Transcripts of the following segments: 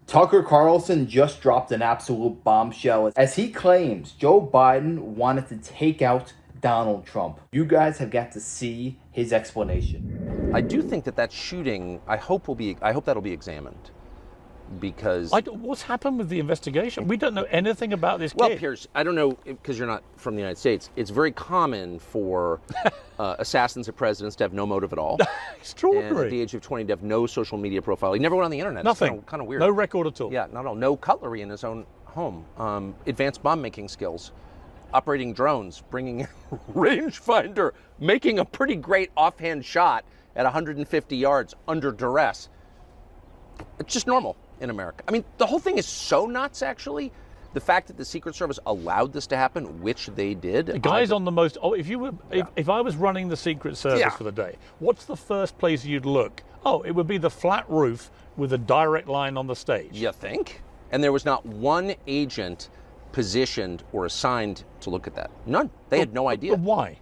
Tucker Carlson just dropped an absolute bombshell as he claims Joe Biden wanted to take out Donald Trump. You guys have got to see his explanation. I do think that shooting, I hope that'll be examined, because what's happened with the investigation? We don't know anything about this kid. Well, Piers, I don't know, because you're not from the United States. It's very common for assassins of presidents to have no motive at all. Extraordinary. And at the age of 20 to have no social media profile. He never went on the internet. Nothing. It's kind of weird. No record at all. Yeah, not at all. No cutlery in his own home. Advanced bomb making skills. Operating drones, bringing rangefinder, making a pretty great offhand shot at 150 yards under duress. It's just normal in America. I mean, the whole thing is so nuts, actually. The fact that the Secret Service allowed this to happen, which they did. The guy's on the most. Oh, if I was running the Secret Service for the day, what's the first place you'd look? Oh, it would be the flat roof with a direct line on the stage. You think? And there was not one agent positioned or assigned to look at that. None. They had no idea. But why?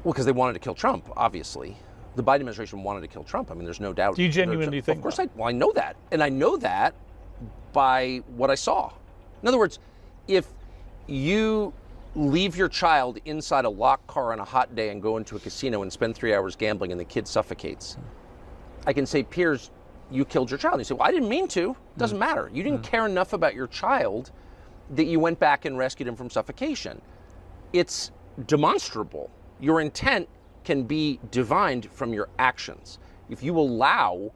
Well, because they wanted to kill Trump, obviously. The Biden administration wanted to kill Trump. I mean, there's no doubt. Do you genuinely think that? Of course I know that. And I know that by what I saw. In other words, if you leave your child inside a locked car on a hot day and go into a casino and spend 3 hours gambling and the kid suffocates, I can say, Piers, you killed your child. And you say, well, I didn't mean to. Doesn't matter. You didn't care enough about your child that you went back and rescued him from suffocation. It's demonstrable. Your intent can be divined from your actions. If you allow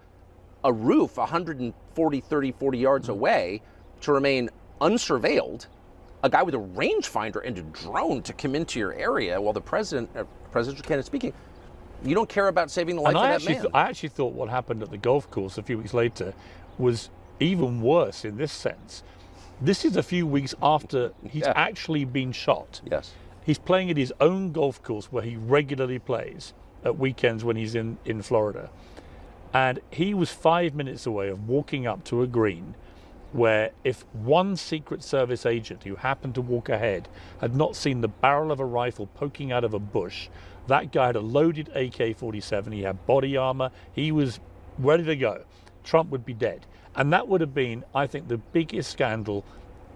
a roof 40 yards away to remain unsurveilled, a guy with a rangefinder and a drone to come into your area while the presidential candidate is speaking, you don't care about saving the life of that man. I actually thought what happened at the golf course a few weeks later was even worse in this sense. This is a few weeks after he's actually been shot. Yes. He's playing at his own golf course where he regularly plays at weekends when he's in Florida. And he was 5 minutes away of walking up to a green where if one Secret Service agent who happened to walk ahead had not seen the barrel of a rifle poking out of a bush, that guy had a loaded AK-47, he had body armor, he was ready to go. Trump would be dead. And that would have been, I think, the biggest scandal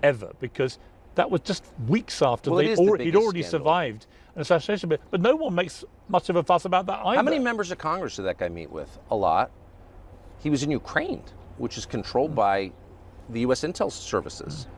ever, because that was just weeks after he'd already survived an assassination. But no one makes much of a fuss about that either. How many members of Congress did that guy meet with? A lot. He was in Ukraine, which is controlled by the U.S. intel services.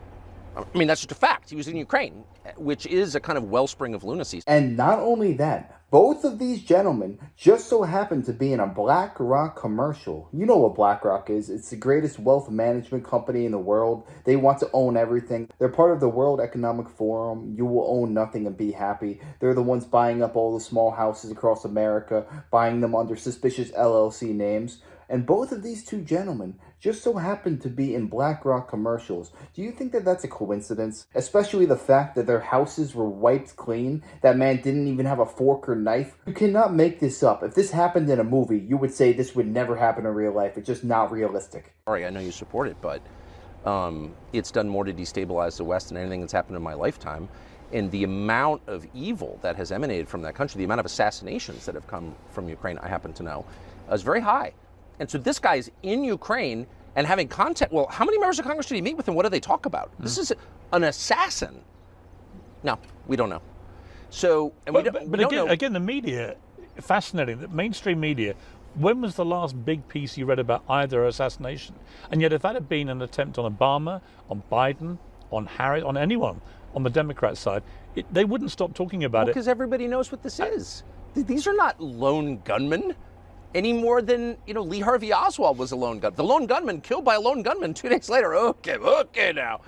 I mean, that's just a fact. He was in Ukraine, which is a kind of wellspring of lunacy. And not only that, both of these gentlemen just so happen to be in a BlackRock commercial. You know what BlackRock is. It's the greatest wealth management company in the world. They want to own everything. They're part of the World Economic Forum. You will own nothing and be happy. They're the ones buying up all the small houses across America, buying them under suspicious LLC names. And both of these two gentlemen just so happen to be in BlackRock commercials. Do you think that that's a coincidence? Especially the fact that their houses were wiped clean. That man didn't even have a fork or knife. You cannot make this up. If this happened in a movie, you would say this would never happen in real life. It's just not realistic. Sorry, I know you support it, but it's done more to destabilize the West than anything that's happened in my lifetime. And the amount of evil that has emanated from that country, the amount of assassinations that have come from Ukraine, I happen to know, is very high. And so this guy is in Ukraine and having contact. Well, how many members of Congress did he meet with and what do they talk about? This is an assassin. No, we don't know. So, and again, the media, fascinating, the mainstream media, when was the last big piece you read about either assassination? And yet if that had been an attempt on Obama, on Biden, on Harris, on anyone on the Democrat side, they wouldn't stop talking about it. Because everybody knows what this is. These are not lone gunmen. Any more than, Lee Harvey Oswald was a lone gunman. The lone gunman killed by a lone gunman 2 days later. Okay now.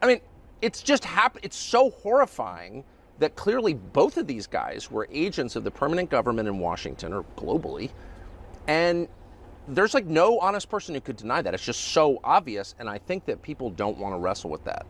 I mean, it's just happened. It's so horrifying that clearly both of these guys were agents of the permanent government in Washington or globally. And there's like no honest person who could deny that. It's just so obvious. And I think that people don't want to wrestle with that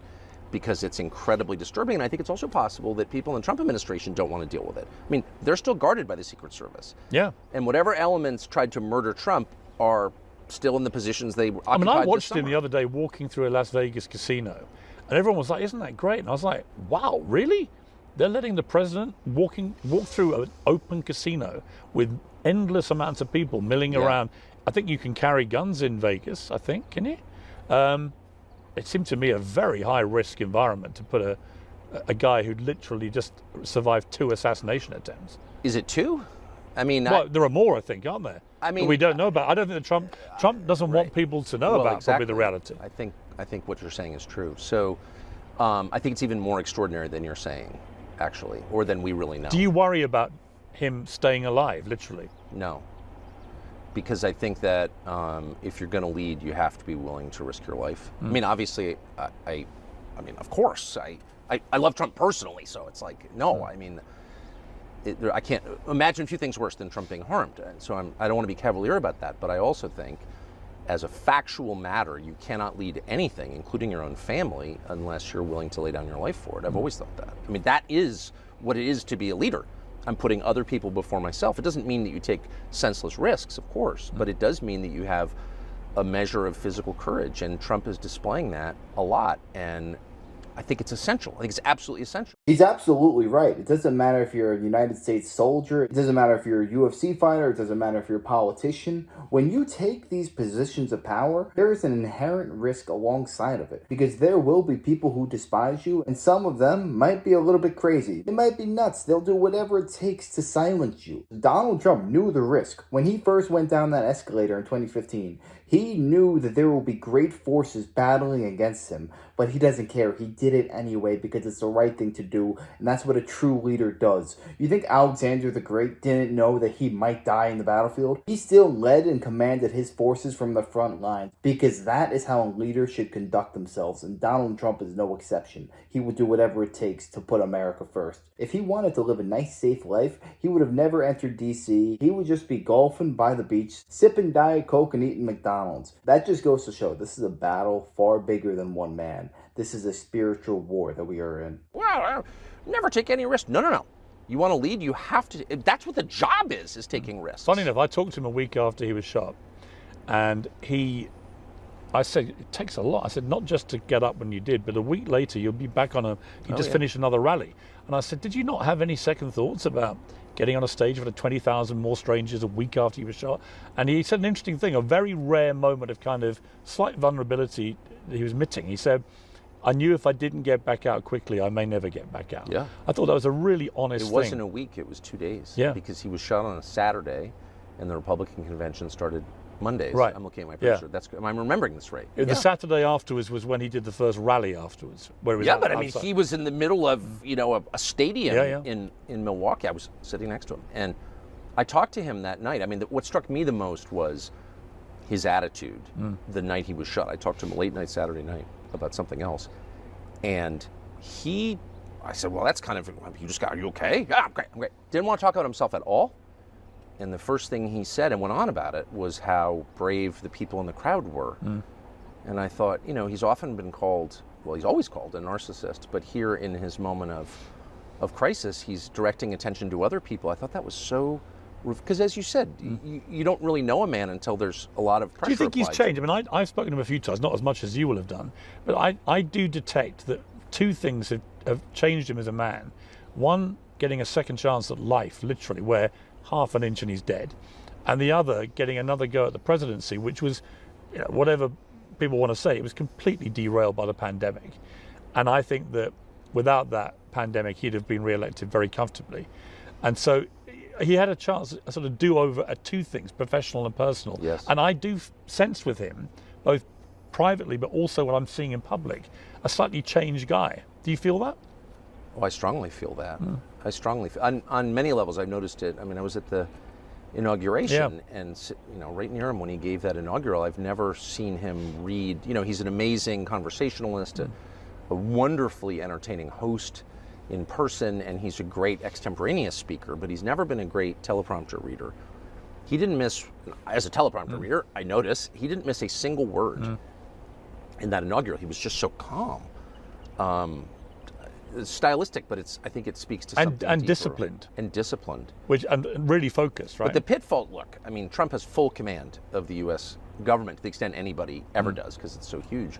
because it's incredibly disturbing. And I think it's also possible that people in the Trump administration don't want to deal with it. I mean, they're still guarded by the Secret Service. Yeah. And whatever elements tried to murder Trump are still in the positions they occupied. I mean, I watched him the other day walking through a Las Vegas casino, and everyone was like, isn't that great? And I was like, wow, really? They're letting the president walk through an open casino with endless amounts of people milling around I think you can carry guns in Vegas, I think, can you? It seemed to me a very high-risk environment to put a guy who literally just survived 2 assassination attempts. Is it 2? I mean, well, there are more, I think, aren't there? I mean, that we don't know about. I don't think that Trump doesn't want people to know about exactly. probably the reality. I think what you're saying is true. So, I think it's even more extraordinary than you're saying, actually, or than we really know. Do you worry about him staying alive, literally? No, because I think that if you're going to lead, you have to be willing to risk your life. I mean, obviously, I mean, of course, I love Trump personally, so it's like, no, I mean, I can't imagine a few things worse than Trump being harmed. And so I don't want to be cavalier about that, but I also think, as a factual matter, you cannot lead anything, including your own family, unless you're willing to lay down your life for it. I've always thought that. I mean, that is what it is to be a leader. I'm putting other people before myself. It doesn't mean that you take senseless risks, of course, but it does mean that you have a measure of physical courage, and Trump is displaying that a lot, and I think it's essential. I think it's absolutely essential. He's absolutely right. It doesn't matter if you're a United States soldier. It doesn't matter if you're a UFC fighter. It doesn't matter if you're a politician. When you take these positions of power, there is an inherent risk alongside of it, because there will be people who despise you, and some of them might be a little bit crazy. They might be nuts. They'll do whatever it takes to silence you. Donald Trump knew the risk. When he first went down that escalator in 2015, he knew that there will be great forces battling against him, but he doesn't care. He did it anyway because it's the right thing to do, and that's what a true leader does. You think Alexander the Great didn't know that he might die in the battlefield? He still led and commanded his forces from the front lines, because that is how leaders should conduct themselves, and Donald Trump is no exception. He would do whatever it takes to put America first. If he wanted to live a nice, safe life, he would have never entered D.C. He would just be golfing by the beach, sipping Diet Coke and eating McDonald's. That just goes to show this is a battle far bigger than one man. This is a spiritual war that we are in. Well, never take any risk. No. You want to lead, you have to. That's what the job is taking risks. Funny enough, I talked to him a week after he was shot, and I said, it takes a lot. I said, not just to get up when you did, but a week later you'll be back on you just finished another rally. And I said, did you not have any second thoughts about getting on a stage with 20,000 more strangers a week after you were shot? And he said an interesting thing, a very rare moment of kind of slight vulnerability that he was admitting. He said, I knew if I didn't get back out quickly, I may never get back out. Yeah. I thought that was a really honest thing. It wasn't a week, it was 2 days. Yeah. Because he was shot on a Saturday, and the Republican convention started Mondays. Right. I'm looking at my picture. Yeah. I'm remembering this right. The Saturday afterwards was when he did the first rally afterwards. Where he was but I mean, he was in the middle of, a stadium in Milwaukee. I was sitting next to him. And I talked to him that night. I mean, what struck me the most was his attitude the night he was shot. I talked to him late night Saturday night about something else. And I said, well, that's kind of, are you okay? Yeah, I'm great. Didn't want to talk about himself at all. And the first thing he said and went on about it was how brave the people in the crowd were. And I thought, he's often been called, well, he's always called a narcissist, but here in his moment of crisis, he's directing attention to other people. I thought that was so, because as you said, you don't really know a man until there's a lot of pressure. Do you think he's applied. changed? I mean, I've spoken to him a few times, not as much as you will have done, but I do detect that 2 things have changed him as a man. One, getting a second chance at life, literally, where half an inch and he's dead, and the other, getting another go at the presidency, which was, whatever people want to say, it was completely derailed by the pandemic. And I think that without that pandemic, he'd have been re-elected very comfortably. And so he had a chance, a sort of do-over at 2 things, professional and personal. Yes. And I do sense with him, both privately but also what I'm seeing in public, a slightly changed guy. Do you feel that? Oh, I strongly feel that. I strongly feel, on many levels. I've noticed it. I mean, I was at the inauguration, and right near him when he gave that inaugural, I've never seen him read. He's an amazing conversationalist, a wonderfully entertaining host in person, and he's a great extemporaneous speaker. But he's never been a great teleprompter reader. He didn't miss, as a teleprompter reader, I notice he didn't miss a single word in that inaugural. He was just so calm. Stylistic, but I think it speaks to something and deeper. disciplined, and really focused, right? But the pitfall, look, I mean, Trump has full command of the U.S. government to the extent anybody ever does, because it's so huge.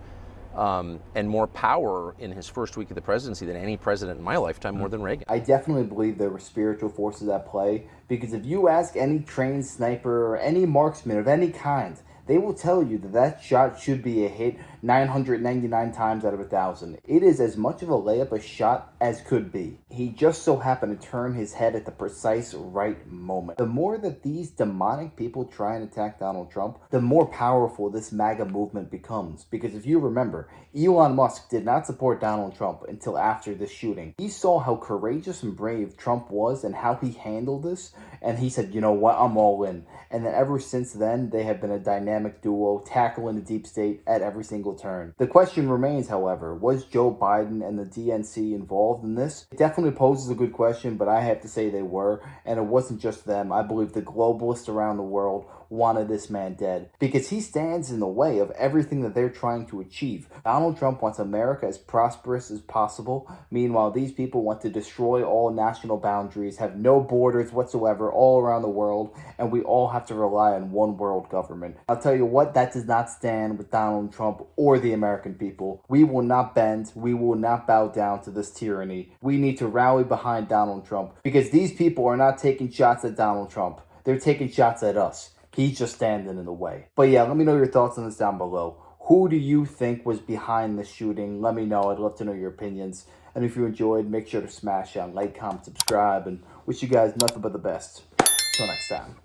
and more power in his first week of the presidency than any president in my lifetime, more than Reagan. I definitely believe there were spiritual forces at play, because if you ask any trained sniper or any marksman of any kind, they will tell you that that shot should be a hit 999 times out of 1,000. It is as much of a layup a shot as could be. He just so happened to turn his head at the precise right moment. The more that these demonic people try and attack Donald Trump, the more powerful this MAGA movement becomes. Because if you remember, Elon Musk did not support Donald Trump until after this shooting. He saw how courageous and brave Trump was and how he handled this, and he said, you know what, I'm all in. And then ever since then, they have been a dynamic duo tackling the deep state at every single turn. The question remains, however, was Joe Biden and the DNC involved in this? It definitely poses a good question, but I have to say they were, and it wasn't just them. I believe the globalists around the world wanted this man dead, because he stands in the way of everything that they're trying to achieve. Donald Trump wants America as prosperous as possible. Meanwhile, these people want to destroy all national boundaries, have no borders whatsoever all around the world, and we all have to rely on one world government. I'll tell you what, that does not stand with Donald Trump or the American people. We will not bend. We will not bow down to this tyranny. We need to rally behind Donald Trump, because these people are not taking shots at Donald Trump. They're taking shots at us. He's just standing in the way. But yeah, let me know your thoughts on this down below. Who do you think was behind the shooting? Let me know. I'd love to know your opinions. And if you enjoyed, make sure to smash on like, comment, subscribe, and wish you guys nothing but the best. Till next time.